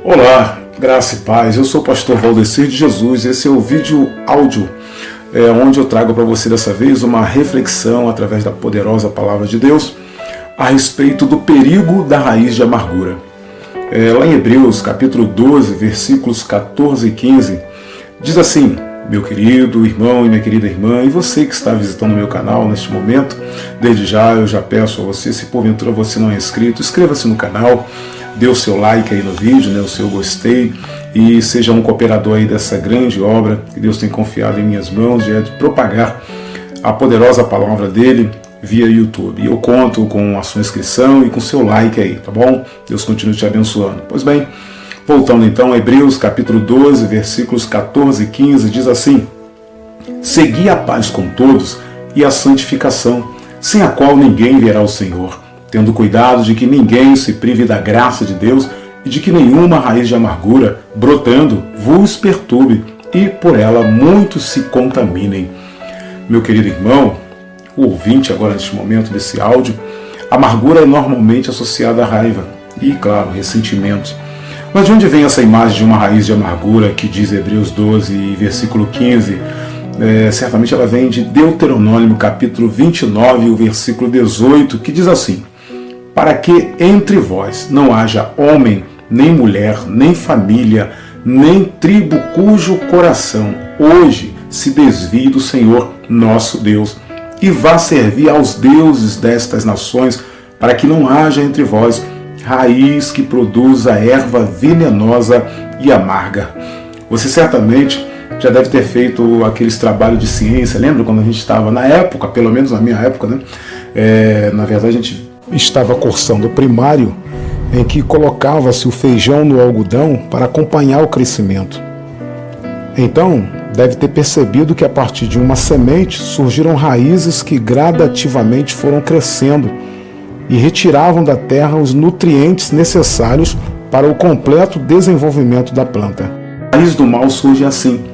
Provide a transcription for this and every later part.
Olá, graça e paz. Eu sou o pastor Valdecir de Jesus. Esse é o vídeo áudio onde eu trago para você dessa vez uma reflexão através da poderosa palavra de Deus a respeito do perigo da raiz de amargura. Lá em Hebreus capítulo 12, versículos 14 e 15, diz assim: meu querido irmão e minha querida irmã, e você que está visitando o meu canal neste momento, desde já eu já peço a você, se porventura você não é inscrito, inscreva-se no canal, dê o seu like aí no vídeo, o seu gostei, e seja um cooperador aí dessa grande obra que Deus tem confiado em minhas mãos, de propagar a poderosa palavra dele via YouTube. E eu conto com a sua inscrição e com o seu like aí, tá bom? Deus continue te abençoando. Pois bem, voltando então a Hebreus capítulo 12, versículos 14 e 15, diz assim: segui a paz com todos e a santificação, sem a qual ninguém verá o Senhor, tendo cuidado de que ninguém se prive da graça de Deus e de que nenhuma raiz de amargura, brotando, vos perturbe e por ela muitos se contaminem. Meu querido irmão, o ouvinte agora neste momento desse áudio, a amargura é normalmente associada à raiva e, claro, ressentimentos. Mas de onde vem essa imagem de uma raiz de amargura que diz Hebreus 12, versículo 15? Certamente ela vem de Deuteronômio capítulo 29, o versículo 18, que diz assim: para que entre vós não haja homem, nem mulher, nem família, nem tribo cujo coração hoje se desvie do Senhor nosso Deus, e vá servir aos deuses destas nações, para que não haja entre vós raiz que produza erva venenosa e amarga. Você certamente já deve ter feito aqueles trabalhos de ciência, lembra quando a gente estava na época, pelo menos na minha época, né? Na verdade a gente estava cursando o primário, em que colocava-se o feijão no algodão para acompanhar o crescimento. Então, deve ter percebido que a partir de uma semente surgiram raízes que gradativamente foram crescendo e retiravam da terra os nutrientes necessários para o completo desenvolvimento da planta. A raiz do mal surge assim.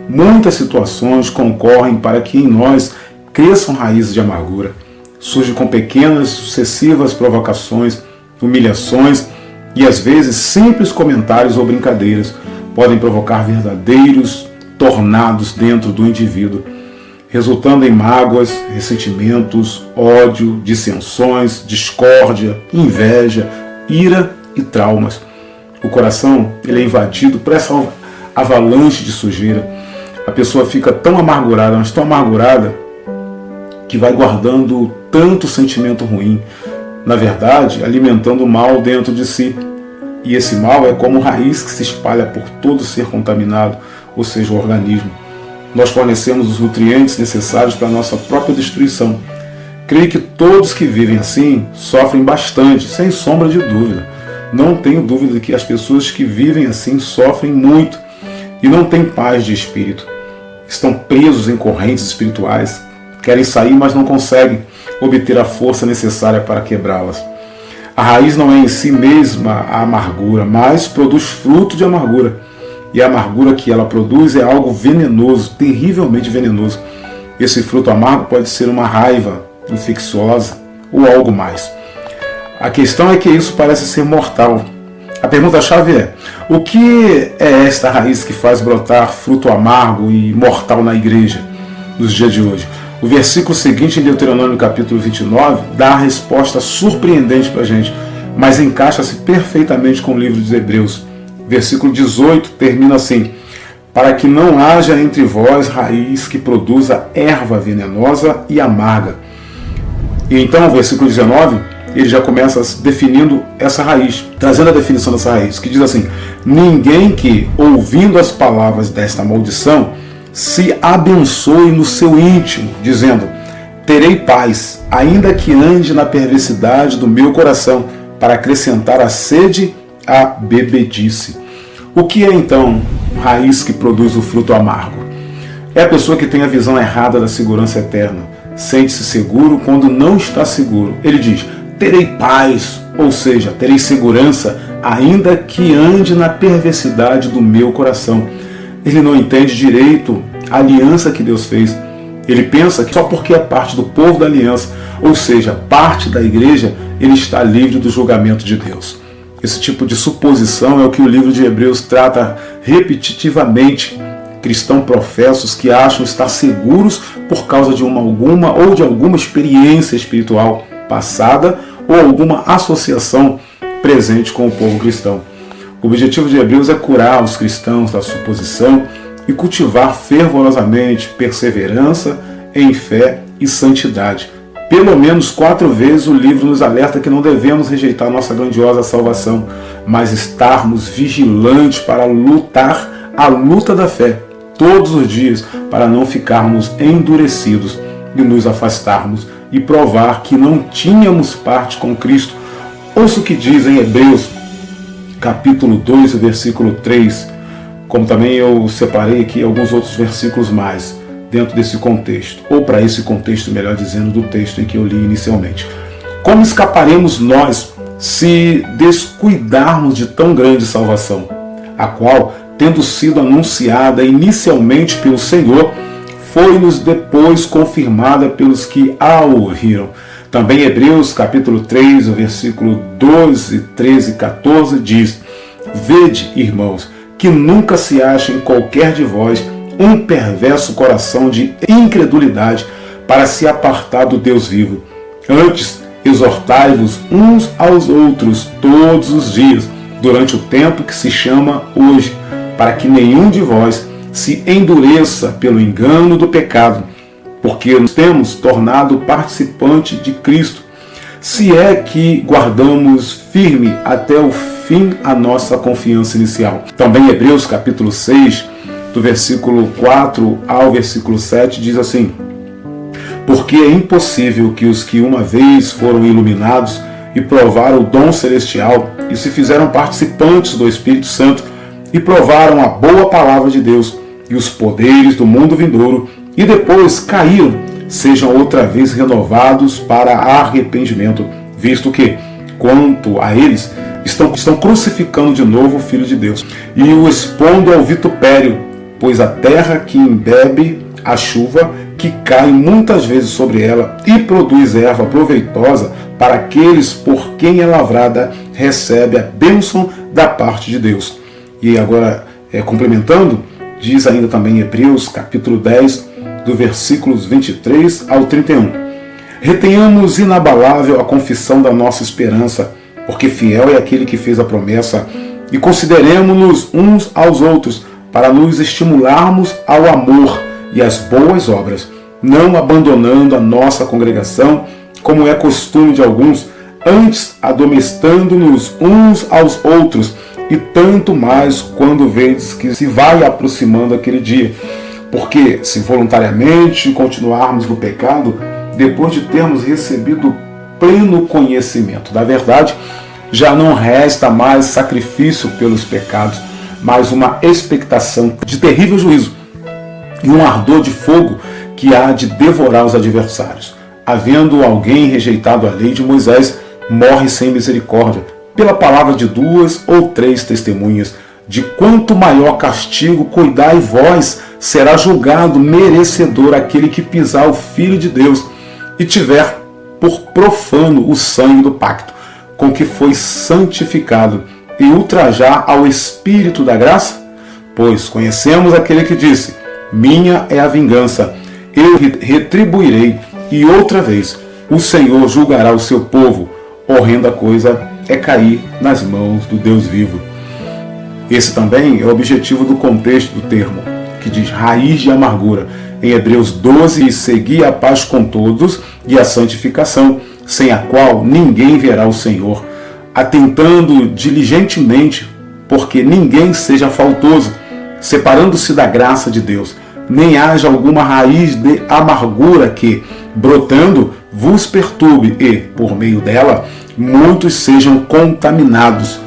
Muitas situações concorrem para que em nós cresçam raízes de amargura. Surge com pequenas, sucessivas provocações, humilhações e às vezes simples comentários ou brincadeiras podem provocar verdadeiros tornados dentro do indivíduo, resultando em mágoas, ressentimentos, ódio, dissensões, discórdia, inveja, ira e traumas. O coração ele é invadido por essa avalanche de sujeira. A pessoa fica tão amargurada, mas tão amargurada, que vai guardando tanto sentimento ruim, na verdade, alimentando o mal dentro de si. E esse mal é como raiz que se espalha por todo ser contaminado, ou seja, o organismo. Nós fornecemos os nutrientes necessários para a nossa própria destruição. Creio que todos que vivem assim sofrem bastante, sem sombra de dúvida. Não tenho dúvida de que as pessoas que vivem assim sofrem muito e não têm paz de espírito. Estão presos em correntes espirituais, querem sair, mas não conseguem obter a força necessária para quebrá-las. A raiz não é em si mesma a amargura, mas produz fruto de amargura. E a amargura que ela produz é algo venenoso, terrivelmente venenoso. Esse fruto amargo pode ser uma raiva infecciosa ou algo mais. A questão é que isso parece ser mortal. A pergunta-chave é: o que é esta raiz que faz brotar fruto amargo e mortal na igreja nos dias de hoje? O versículo seguinte, em Deuteronômio capítulo 29, dá a resposta surpreendente para a gente, mas encaixa-se perfeitamente com o livro dos Hebreus. Versículo 18 termina assim: para que não haja entre vós raiz que produza erva venenosa e amarga. E então o versículo 19, ele já começa definindo essa raiz, trazendo a definição dessa raiz, que diz assim: ninguém que, ouvindo as palavras desta maldição, se abençoe no seu íntimo, dizendo: terei paz, ainda que ande na perversidade do meu coração, para acrescentar a sede à bebedice. O que é então raiz que produz o fruto amargo? É a pessoa que tem a visão errada da segurança eterna, sente-se seguro quando não está seguro. Ele diz: terei paz, ou seja, terei segurança, ainda que ande na perversidade do meu coração. Ele não entende direito a aliança que Deus fez. Ele pensa que só porque é parte do povo da aliança, ou seja, parte da igreja, ele está livre do julgamento de Deus. Esse tipo de suposição é o que o livro de Hebreus trata repetitivamente. Cristãos professos que acham estar seguros por causa de alguma experiência espiritual passada ou alguma associação presente com o povo cristão. O objetivo de Hebreus é curar os cristãos da suposição e cultivar fervorosamente perseverança em fé e santidade. Pelo menos 4 vezes o livro nos alerta que não devemos rejeitar nossa grandiosa salvação, mas estarmos vigilantes para lutar a luta da fé todos os dias, para não ficarmos endurecidos e nos afastarmos e provar que não tínhamos parte com Cristo. Ouça o que diz em Hebreus, capítulo 2, versículo 3, como também eu separei aqui alguns outros versículos mais dentro desse contexto, ou para esse contexto, melhor dizendo, do texto em que eu li inicialmente. Como escaparemos nós se descuidarmos de tão grande salvação, a qual, tendo sido anunciada inicialmente pelo Senhor, foi-nos depois confirmada pelos que a ouviram. Também Hebreus capítulo 3, o versículo 12, 13 e 14 diz: Vede, irmãos, que nunca se ache em qualquer de vós um perverso coração de incredulidade para se apartar do Deus vivo. Antes, exortai-vos uns aos outros todos os dias, durante o tempo que se chama hoje, para que nenhum de vós se endureça pelo engano do pecado, porque nos temos tornado participante de Cristo, se é que guardamos firme até o fim a nossa confiança inicial. Também Hebreus capítulo 6, do versículo 4 ao versículo 7, diz assim: Porque é impossível que os que uma vez foram iluminados e provaram o dom celestial e se fizeram participantes do Espírito Santo e provaram a boa palavra de Deus e os poderes do mundo vindouro e depois caíram, sejam outra vez renovados para arrependimento, visto que, quanto a eles, estão crucificando de novo o Filho de Deus e o expondo ao vitupério, pois a terra que embebe a chuva, que cai muitas vezes sobre ela e produz erva proveitosa para aqueles por quem é lavrada, recebe a bênção da parte de Deus. E agora, complementando, diz ainda também em Hebreus capítulo 10, do versículos 23 ao 31. Retenhamos inabalável a confissão da nossa esperança, porque fiel é aquele que fez a promessa, e consideremos-nos uns aos outros, para nos estimularmos ao amor e às boas obras, não abandonando a nossa congregação, como é costume de alguns, antes admoestando-nos uns aos outros, e tanto mais quando vedes que se vai aproximando aquele dia. Porque se voluntariamente continuarmos no pecado, depois de termos recebido pleno conhecimento da verdade, já não resta mais sacrifício pelos pecados, mas uma expectação de terrível juízo e um ardor de fogo que há de devorar os adversários. Havendo alguém rejeitado a lei de Moisés, morre sem misericórdia, pela palavra de 2 ou 3 testemunhas. De quanto maior castigo cuidai vós, será julgado merecedor aquele que pisar o Filho de Deus e tiver por profano o sangue do pacto, com que foi santificado, e ultrajar ao Espírito da graça? Pois conhecemos aquele que disse: minha é a vingança, eu retribuirei, e outra vez o Senhor julgará o seu povo. Horrenda coisa é cair nas mãos do Deus vivo. Esse também é o objetivo do contexto do termo, que diz raiz de amargura. Em Hebreus 12, segui a paz com todos e a santificação, sem a qual ninguém verá o Senhor, atentando diligentemente, porque ninguém seja faltoso, separando-se da graça de Deus, nem haja alguma raiz de amargura que, brotando, vos perturbe e, por meio dela, muitos sejam contaminados.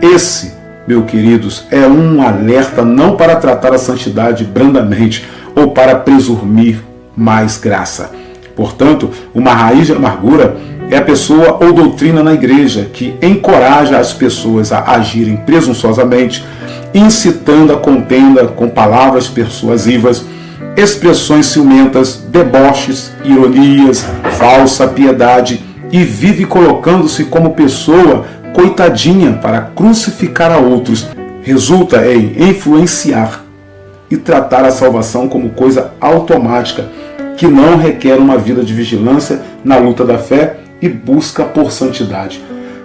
Esse, meus queridos, é um alerta não para tratar a santidade brandamente ou para presumir mais graça. Portanto, uma raiz de amargura é a pessoa ou doutrina na igreja que encoraja as pessoas a agirem presunçosamente, incitando a contenda com palavras persuasivas, expressões ciumentas, deboches, ironias, falsa piedade, e vive colocando-se como pessoa coitadinha para crucificar a outros, resulta em influenciar e tratar a salvação como coisa automática, que não requer uma vida de vigilância na luta da fé e busca por santidade.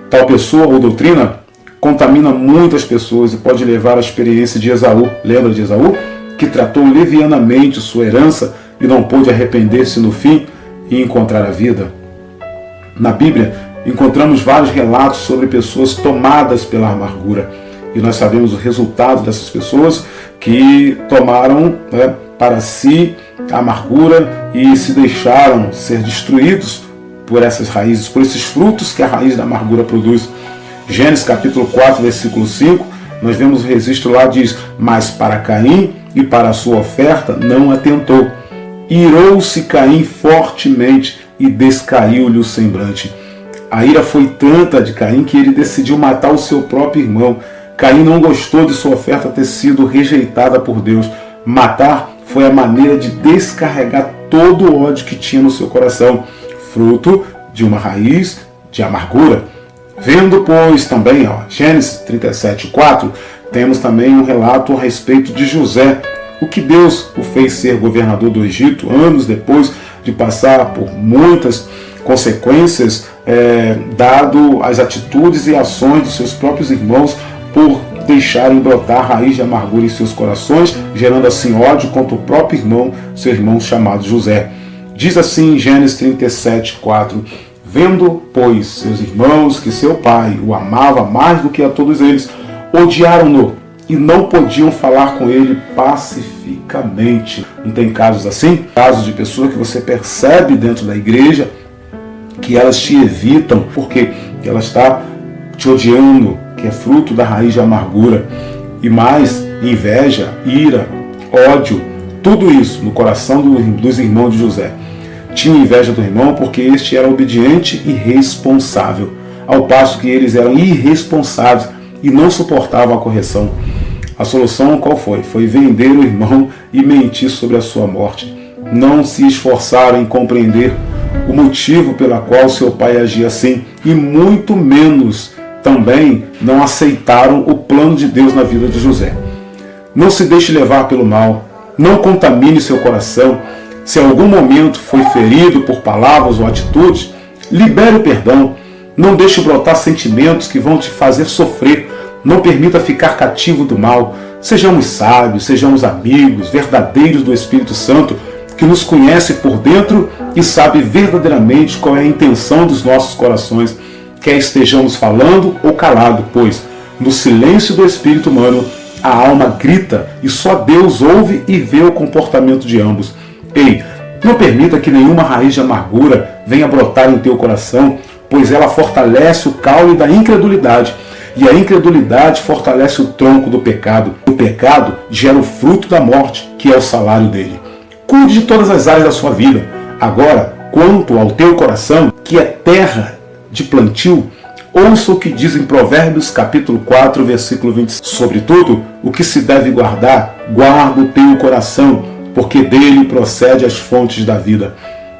Tal pessoa ou doutrina contamina muitas pessoas e pode levar à experiência de Esaú. Lembra de Esaú? Que tratou levianamente sua herança e não pôde arrepender-se no fim e encontrar a vida. Na Bíblia, encontramos vários relatos sobre pessoas tomadas pela amargura. E nós sabemos o resultado dessas pessoas que tomaram para si a amargura e se deixaram ser destruídos por essas raízes, por esses frutos que a raiz da amargura produz. Gênesis capítulo 4, versículo 5, nós vemos o registro lá, diz: mas para Caim e para a sua oferta não atentou. Irou-se Caim fortemente e descaiu-lhe o semblante. A ira foi tanta de Caim que ele decidiu matar o seu próprio irmão. Caim não gostou de sua oferta ter sido rejeitada por Deus. Matar foi a maneira de descarregar todo o ódio que tinha no seu coração, fruto de uma raiz de amargura. Vendo, pois, também, Gênesis 37:4, temos também um relato a respeito de José, o que Deus o fez ser governador do Egito, anos depois de passar por muitas consequências, dado as atitudes e ações de seus próprios irmãos por deixarem brotar a raiz de amargura em seus corações, gerando assim ódio contra o próprio irmão, seu irmão chamado José. Diz assim em Gênesis 37:4, vendo, pois, seus irmãos que seu pai o amava mais do que a todos eles, odiaram-no e não podiam falar com ele pacificamente. Não tem casos assim? Casos de pessoa que você percebe dentro da igreja que elas te evitam porque ela está te odiando, que é fruto da raiz de amargura. E mais, inveja, ira, ódio, tudo isso no coração dos irmãos de José. Tinha inveja do irmão porque este era obediente e responsável, ao passo que eles eram irresponsáveis e não suportavam a correção. A solução qual foi? Foi vender o irmão e mentir sobre a sua morte. Não se esforçaram em compreender o motivo pela qual seu pai agia assim e muito menos também não aceitaram o plano de Deus na vida de José. Não se deixe levar pelo mal, não contamine seu coração. Se em algum momento foi ferido por palavras ou atitudes, libere o perdão. Não deixe brotar sentimentos que vão te fazer sofrer. Não permita ficar cativo do mal. Sejamos sábios, sejamos amigos, verdadeiros do Espírito Santo, que nos conhece por dentro e sabe verdadeiramente qual é a intenção dos nossos corações, quer estejamos falando ou calado, pois no silêncio do espírito humano a alma grita e só Deus ouve e vê o comportamento de ambos. Ei, não permita que nenhuma raiz de amargura venha brotar em teu coração, pois ela fortalece o caule da incredulidade, e a incredulidade fortalece o tronco do pecado. O pecado gera o fruto da morte, que é o salário dele. Cuide de todas as áreas da sua vida. Agora, quanto ao teu coração, que é terra de plantio, ouça o que diz em Provérbios capítulo 4, versículo 20. Sobretudo, o que se deve guardar, guarda o teu coração, porque dele procede as fontes da vida.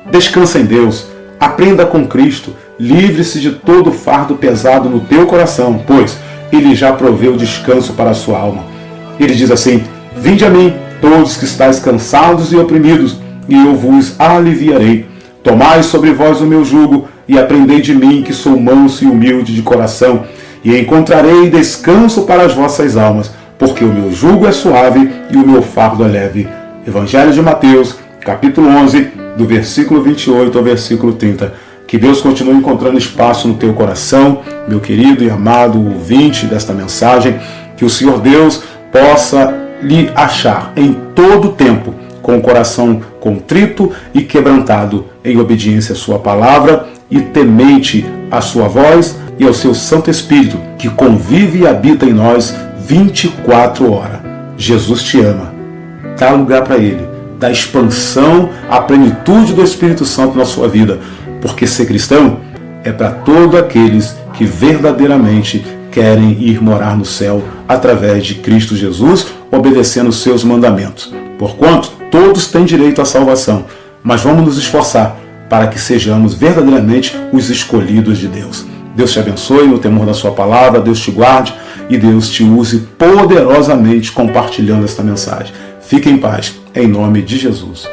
Descansa em Deus, aprenda com Cristo, livre-se de todo fardo pesado no teu coração, pois ele já proveu descanso para a sua alma. Ele diz assim: vinde a mim, todos que estáis cansados e oprimidos, e eu vos aliviarei. Tomai sobre vós o meu jugo, e aprendei de mim, que sou manso e humilde de coração, e encontrarei descanso para as vossas almas, porque o meu jugo é suave e o meu fardo é leve. Evangelho de Mateus, capítulo 11, do versículo 28 ao versículo 30. Que Deus continue encontrando espaço no teu coração, meu querido e amado ouvinte desta mensagem, que o Senhor Deus possa lhe achar em todo tempo, com o coração contrito e quebrantado, em obediência à sua palavra e temente à sua voz e ao seu Santo Espírito, que convive e habita em nós 24 horas. Jesus te ama. Dá lugar para Ele. Dá expansão à plenitude do Espírito Santo na sua vida. Porque ser cristão é para todos aqueles que verdadeiramente querem ir morar no céu através de Cristo Jesus, obedecendo os seus mandamentos. Porquanto todos têm direito à salvação, mas vamos nos esforçar para que sejamos verdadeiramente os escolhidos de Deus. Deus te abençoe no temor da sua palavra, Deus te guarde e Deus te use poderosamente compartilhando esta mensagem. Fique em paz, em nome de Jesus.